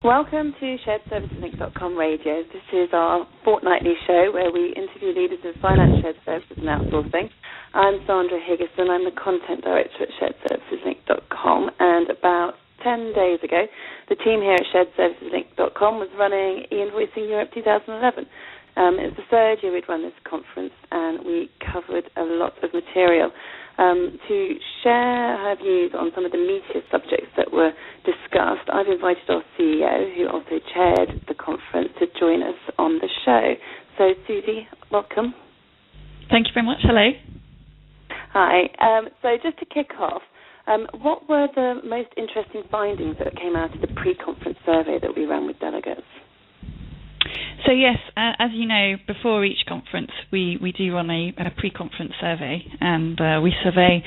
Welcome to SharedServicesLink.com Radio. This is our fortnightly show where we interview leaders of finance, shared services and outsourcing. I'm Sandra Higgison. I'm the Content Director at SharedServicesLink.com, and about 10 days ago, the team here at SharedServicesLink.com was running e-Invoicing Europe 2011. It was the third year we'd run this conference, and we covered a lot of material. To share her views on some of the meatier subjects that were discussed, I've invited our CEO, who also chaired the conference, to join us on the show. So, Susie, welcome. Thank you very much. Hello. Hi. So just to kick off, what were the most interesting findings that came out of the pre-conference survey that we ran with delegates? So yes, as you know, before each conference we do run a pre-conference survey, and we survey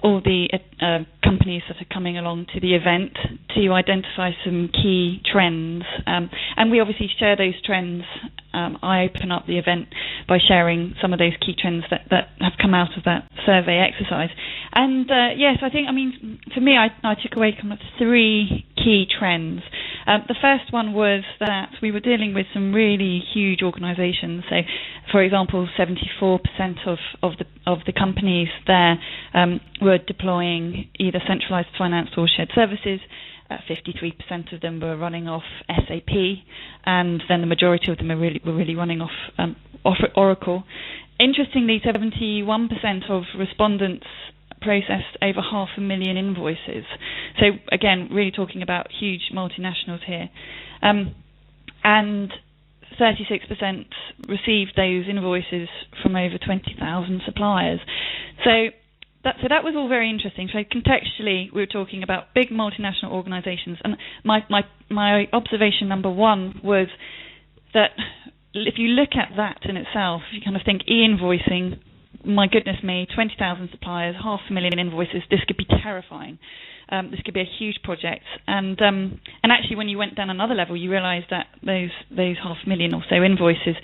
all the companies that are coming along to the event to identify some key trends, and we obviously share those trends. I open up the event by sharing some of those key trends that have come out of that survey exercise. And yes, for me, I took away kind of three key trends. The first one was that we were dealing with some really huge organisations. So, for example, 74% of the companies there were deploying either centralised finance or shared services. 53% of them were running off SAP, and then the majority of them were really running off Oracle. Interestingly, 71% of respondents processed over 500,000 invoices. So again, really talking about huge multinationals here. And 36% received those invoices from over 20,000 suppliers. So that was all very interesting. So contextually, we were talking about big multinational organisations, and my observation number one was that if you look at that in itself, you kind of think e-invoicing, my goodness me, 20,000 suppliers, 500,000 invoices, this could be terrifying. This could be a huge project. And actually, when you went down another level, you realised that those 500,000 or so invoices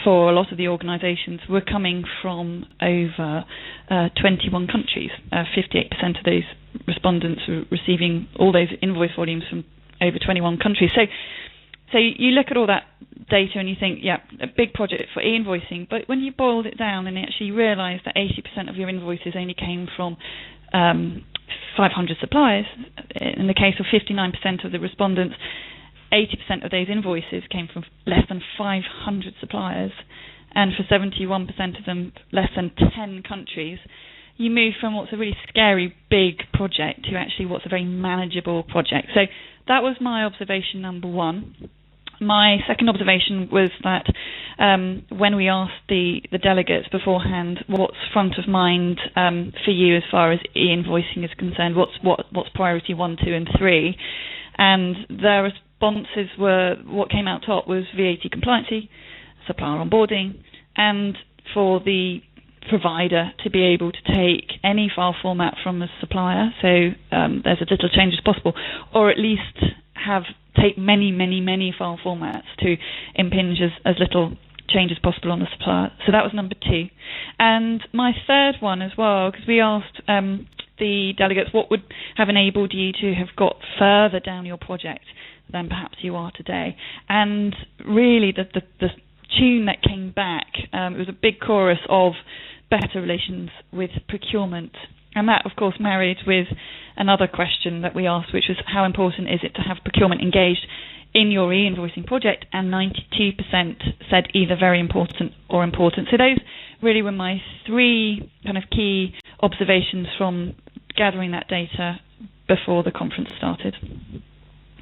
for a lot of the organisations were coming from over 21 countries. 58% of those respondents were receiving all those invoice volumes from over 21 countries. So you look at all that data and you think, yeah, a big project for e-invoicing, but when you boiled it down and actually realised that 80% of your invoices only came from 500 suppliers, in the case of 59% of the respondents, 80% of those invoices came from less than 500 suppliers, and for 71% of them, less than 10 countries, you move from what's a really scary big project to actually what's a very manageable project. So that was my observation number one. My second observation was that when we asked the delegates beforehand what's front of mind for you as far as e-invoicing is concerned, what's priority 1, 2 and 3, and their responses were, what came out top was VAT compliancy, supplier onboarding, and for the provider to be able to take any file format from the supplier, so there's as little change as possible, or at least take many file formats to impinge as little change as possible on the supplier. So that was number 2. And my third one as well, because we asked the delegates what would have enabled you to have got further down your project than perhaps you are today. And really the tune that came back, it was a big chorus of better relations with procurement. And that, of course, married with another question that we asked, which was how important is it to have procurement engaged in your e-invoicing project? And 92% said either very important or important. So those really were my 3 kind of key observations from gathering that data before the conference started.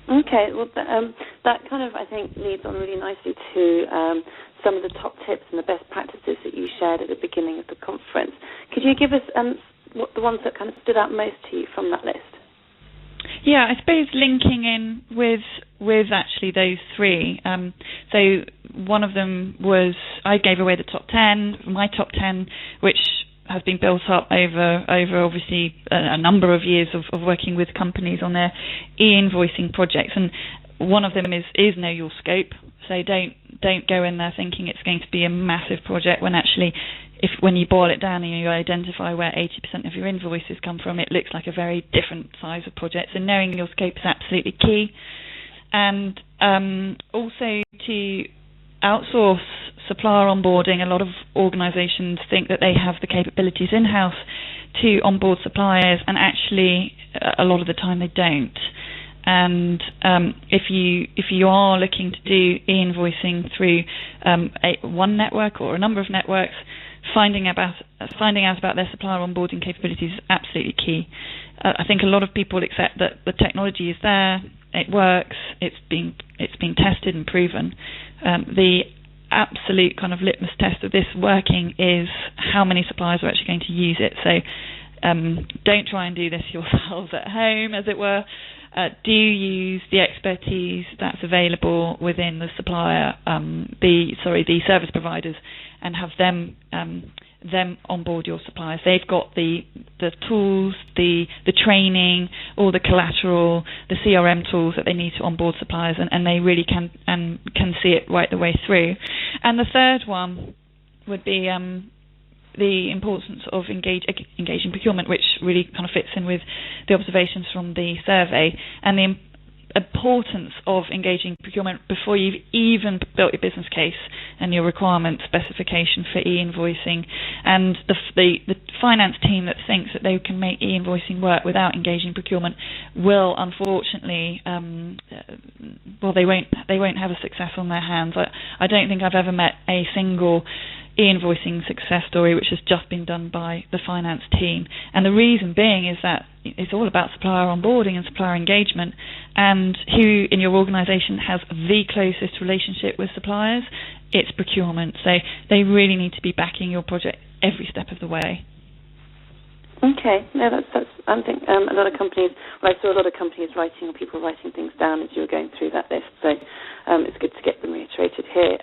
Okay, well, that kind of, I think, leads on really nicely to some of the top tips and the best practices that you shared at the beginning of the conference. Could you give us the ones that kind of stood out most to you from that list? Yeah, I suppose linking in with actually those 3. So one of them was, I gave away the top 10, my top 10, which has been built up over obviously a number of years of working with companies on their e-invoicing projects, and one of them is know your scope. So don't go in there thinking it's going to be a massive project when actually, when you boil it down and you identify where 80% of your invoices come from, it looks like a very different size of project. So knowing your scope is absolutely key. and also to outsource supplier onboarding. A lot of organisations think that they have the capabilities in-house to onboard suppliers, and actually a lot of the time they don't. And if you are looking to do e-invoicing through one network or a number of networks, finding out about their supplier onboarding capabilities is absolutely key. I think a lot of people accept that the technology is there, it works, it's been tested and proven. The absolute kind of litmus test of this working is how many suppliers are actually going to use it. So don't try and do this yourselves at home, as it were. Do use the expertise that's available within the supplier, the service providers, and have them onboard your suppliers. They've got the tools, the training, all the collateral, the CRM tools that they need to onboard suppliers, and they really can see it right the way through. And the third one would be the importance of engaging procurement, which really kind of fits in with the observations from the survey, and the importance of engaging procurement before you've even built your business case and your requirement specification for e-invoicing. And the finance team that thinks that they can make e-invoicing work without engaging procurement will, unfortunately, they won't have a success on their hands. I don't think I've ever met a single e-invoicing success story which has just been done by the finance team. And the reason being is that it's all about supplier onboarding and supplier engagement, and who in your organisation has the closest relationship with suppliers? It's procurement. So they really need to be backing your project every step of the way. Okay, no, that's. I think a lot of companies. Well, I saw a lot of companies writing, or people writing things down as you were going through that list. So it's good to get them reiterated here.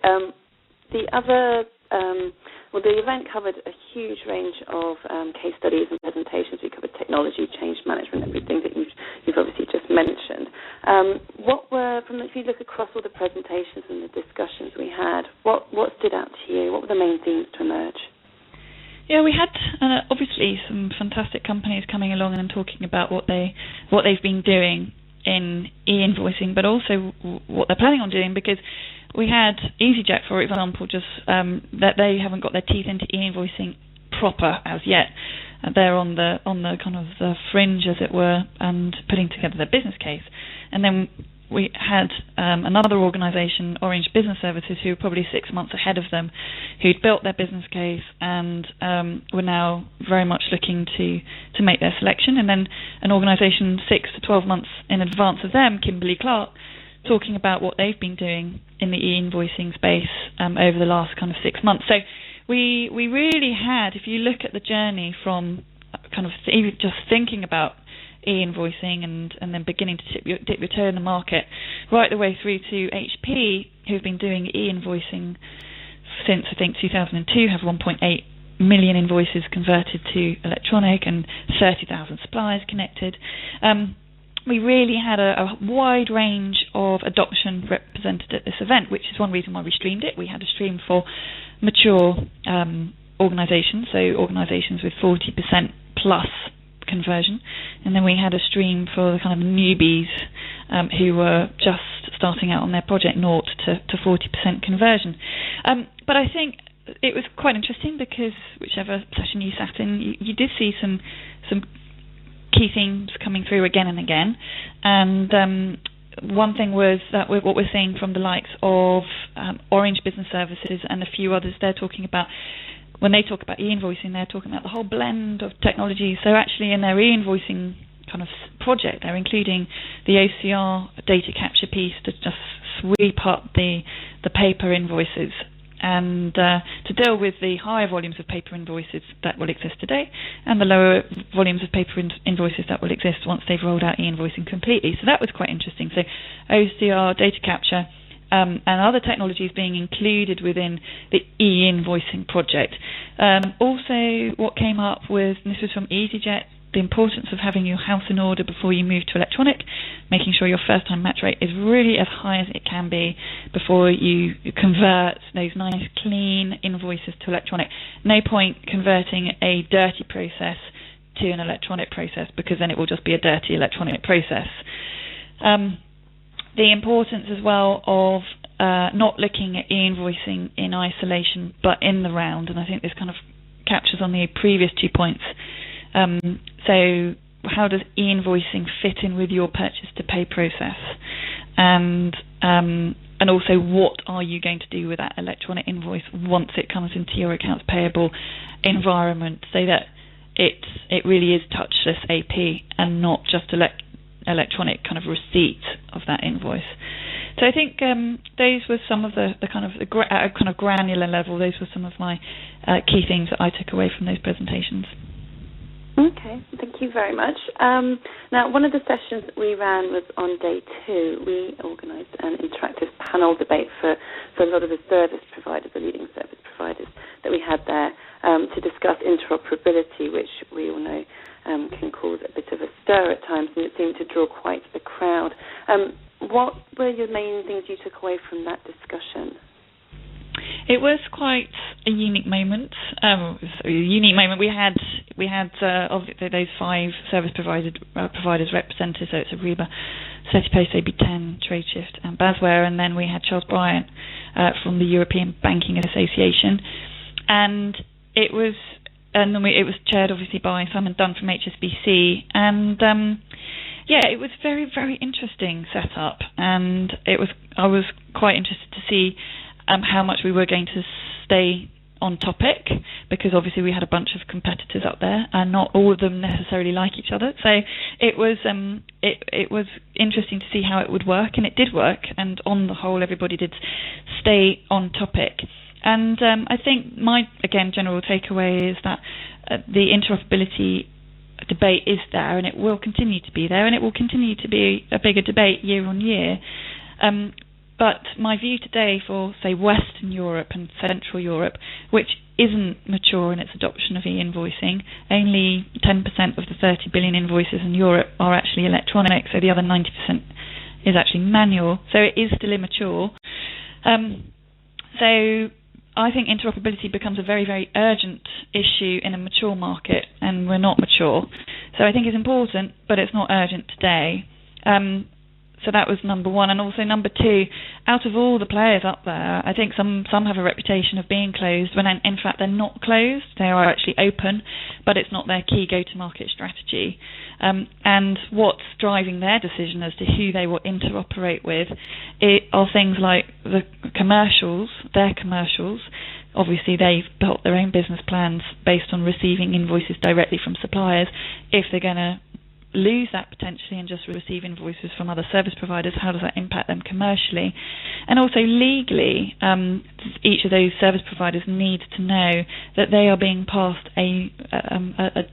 The event covered a huge range of case studies and presentations. We covered technology, change management, everything that you've obviously just mentioned. If you look across all the presentations and the discussions we had, what stood out to you? What were the main themes to emerge? Yeah, we had obviously some fantastic companies coming along and talking about what they've been doing in e-invoicing, but also what they're planning on doing, because we had EasyJet, for example, just that they haven't got their teeth into e-invoicing proper as yet. They're on the kind of the fringe, as it were, and putting together their business case. And then we had another organisation, Orange Business Services, who were probably 6 months ahead of them, who'd built their business case and were now very much looking to make their selection. And then an organisation 6 to 12 months in advance of them, Kimberly-Clark, talking about what they've been doing in the e-invoicing space over the last kind of 6 months. So we really had, if you look at the journey from kind of even just thinking about e-invoicing and then beginning to dip your toe in the market, right the way through to HP, who've been doing e-invoicing since, I think, 2002, have 1.8 million invoices converted to electronic and 30,000 suppliers connected. We really had a wide range of adoption represented at this event, which is one reason why we streamed it. We had a stream for mature organisations, so organisations with 40% plus conversion, and then we had a stream for the kind of newbies who were just starting out on their project, 0 to 40% conversion. But I think it was quite interesting because whichever session you sat in, you did see some key themes coming through again and again. And one thing was that what we're seeing from the likes of Orange Business Services and a few others, they're talking about, when they talk about e-invoicing, they're talking about the whole blend of technologies. So actually in their e-invoicing kind of project, they're including the OCR data capture piece to just sweep up the paper invoices and to deal with the higher volumes of paper invoices that will exist today and the lower volumes of paper invoices that will exist once they've rolled out e-invoicing completely. So that was quite interesting. So OCR, data capture, and other technologies being included within the e-invoicing project. Also, what came up was, and this was from EasyJet, the importance of having your house in order before you move to electronic, making sure your first-time match rate is really as high as it can be before you convert those nice, clean invoices to electronic. No point converting a dirty process to an electronic process, because then it will just be a dirty electronic process. the importance as well of not looking at e-invoicing in isolation, but in the round. And I think this kind of captures on the previous 2 points. So how does e-invoicing fit in with your purchase-to-pay process? And also, what are you going to do with that electronic invoice once it comes into your accounts payable environment, so that it really is touchless AP and not just electronic kind of receipt of that invoice. So I think those were some of the kind of at a kind of granular level. Those were some of my key things that I took away from those presentations. Okay, thank you very much. Now, one of the sessions that we ran was on day 2. We organised an interactive panel debate for a lot of the service providers, the leading service providers that we had there, to discuss interoperability, which we all know can cause a bit of a stir at times, and it seemed to draw quite a crowd. What were your main things you took away from that discussion? It was quite a unique moment. We had obviously those 5 service providers represented. So it's Ariba, Certipost, AB10, Tradeshift, and Basware, and then we had Charles Bryant from the European Banking Association, and it was chaired obviously by Simon Dunn from HSBC, and it was very, very interesting setup, and I was quite interested to see how much we were going to stay on topic, because obviously we had a bunch of competitors up there, and not all of them necessarily like each other. So it was interesting to see how it would work, and it did work. And on the whole, everybody did stay on topic. And I think my general takeaway is that the interoperability debate is there, and it will continue to be there, and it will continue to be a bigger debate year on year. But my view today for, say, Western Europe and Central Europe, which isn't mature in its adoption of e-invoicing, only 10% of the 30 billion invoices in Europe are actually electronic, so the other 90% is actually manual, so it is still immature. So I think interoperability becomes a very, very urgent issue in a mature market, and we're not mature. So I think it's important, but it's not urgent today. So that was number 1. And also number 2, out of all the players up there, I think some have a reputation of being closed, when in fact they're not closed. They are actually open, but it's not their key go-to-market strategy. And what's driving their decision as to who they will interoperate with are things like their commercials. Obviously, they've built their own business plans based on receiving invoices directly from suppliers. If they're going to lose that potentially and just receive invoices from other service providers, how does that impact them commercially? And also legally, each of those service providers needs to know that they are being passed a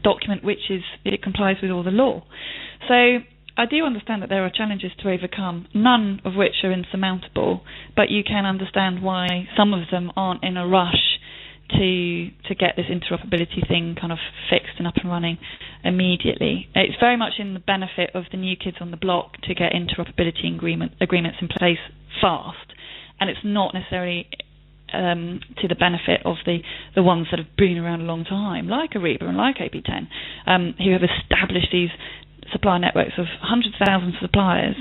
document it complies with all the law. So I do understand that there are challenges to overcome, none of which are insurmountable, but you can understand why some of them aren't in a rush to get this interoperability thing kind of fixed and up and running immediately. It's very much in the benefit of the new kids on the block to get interoperability agreements in place fast, and it's not necessarily to the benefit of the ones that have been around a long time, like Ariba and like AB10, who have established these supply networks of hundreds of thousands of suppliers,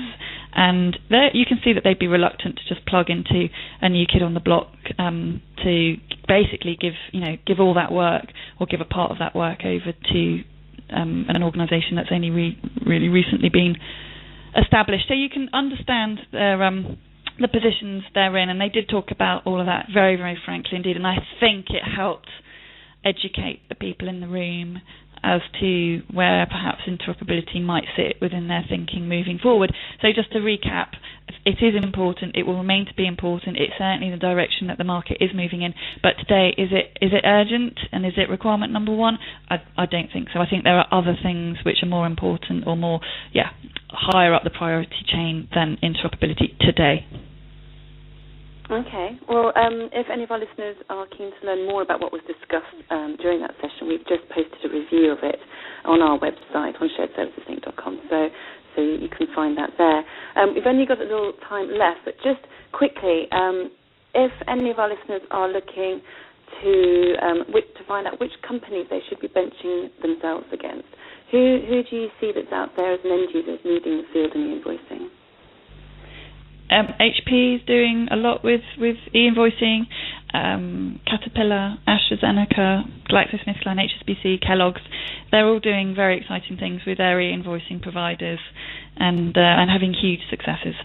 and you can see that they'd be reluctant to just plug into a new kid on the block to basically give all that work, or give a part of that work over to an organisation that's only really recently been established. So you can understand the positions they're in, and they did talk about all of that very, very frankly indeed, and I think it helped educate the people in the room as to where perhaps interoperability might sit within their thinking moving forward. So just to recap, it is important, it will remain to be important, it's certainly the direction that the market is moving in, but today, is it urgent, and is it requirement number 1? I don't think so. I think there are other things which are more important, or more, higher up the priority chain than interoperability today. Okay. Well, if any of our listeners are keen to learn more about what was discussed during that session, we've just posted a review of it on our website, on sharedserviceslink.com, so you can find that there. We've only got a little time left, but just quickly, if any of our listeners are looking to find out which companies they should be benching themselves against, who do you see that's out there as an end user leading the field in e-invoicing? HP is doing a lot with e-invoicing. Caterpillar, AstraZeneca, GlaxoSmithKline, HSBC, Kellogg's. They're all doing very exciting things with their e-invoicing providers and having huge successes.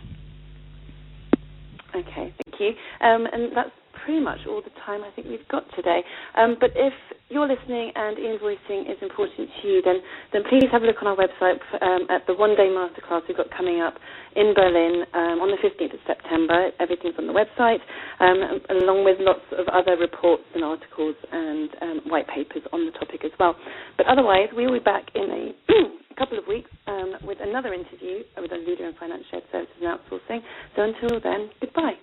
Okay, thank you. And that's pretty much all the time I think we've got today. But if you're listening and e-invoicing is important to you, then please have a look on our website at the one-day masterclass we've got coming up in Berlin on the 15th of September. Everything's on the website, along with lots of other reports and articles and white papers on the topic as well. But otherwise, we'll be back in a couple of weeks with another interview with a leader in finance shared services and outsourcing. So until then, goodbye.